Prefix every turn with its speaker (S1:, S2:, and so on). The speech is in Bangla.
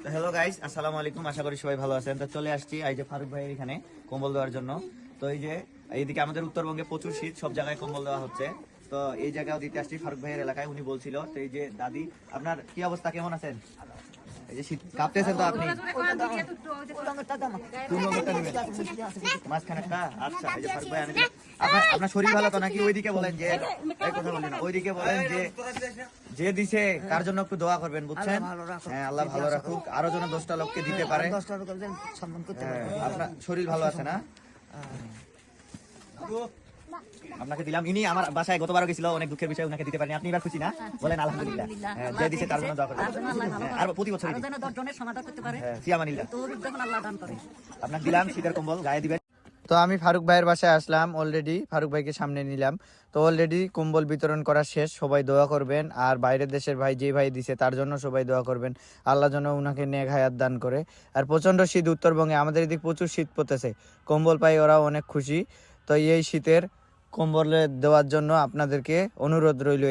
S1: তো হ্যালো গাইস, আসসালামু আলাইকুম। আশা করি সবাই ভালো আছেন। তো চলে আসছি এই যে ফারুক ভাইয়ের এখানে কম্বল দেওয়ার জন্য। তো এই যে এইদিকে আমাদের উত্তরবঙ্গে প্রচুর শীত, সব জায়গায় কম্বল দেওয়া হচ্ছে। তো এই জায়গাও দিতে আসছি ফারুক ভাইয়ের এলাকায়। উনি বলছিল, তো এই যে দাদি, আপনার কি অবস্থা, কেমন আছেন? এই যে শীত কাঁপতেছেন তো আপনি? মাঝখানেরটা? আচ্ছা, এই যে ফারুক ভাই আপনার শরীর ভালো তো নাকি? ওইদিকে বলেন যে, এই কথা বলি না, ওইদিকে বলেন যে যে দিছে তার জন্য একটু দোয়া করবেন, বুঝছেন? হ্যাঁ, আল্লাহ ভালো রাখুক, আরো যেন 10টা লোককে দিতে পারে। আপনার শরীর ভালো আছে না? আপনাকে দিলাম। ইনি আমার বাসায় গতবারও গেছিল, অনেক দুঃখের বিষয়, ওনাকে দিতে পারিনি। আপনি এবার খুশি না? বলেন আলহামদুলিল্লাহ। যে দিছে তার জন্য দোয়া করবেন। আর প্রতি বছর আপনাকে দিলাম শীতের কম্বল, গায়ে দিবেন। তো আমি ফারুক ভাইয়ের বাসায় আসলাম অলরেডি, ফারুক ভাইকে সামনে নিলাম। তো অলরেডি কম্বল বিতরণ করা শেষ। সবাই দোয়া করবেন, আর বাইরের দেশের ভাই যে ভাই দিছে তার জন্য সবাই দোয়া করবেন, আল্লাহ যেন উনাকে নেক হায়াত দান করে। আর প্রচন্ড শীত উত্তরবঙ্গে, আমাদের এদিকে প্রচুর শীত পড়তেছে, কম্বল পাই ওরাও অনেক খুশি। তো এই শীতের কম্বল দেওয়ার জন্য আপনাদেরকে অনুরোধ রইল।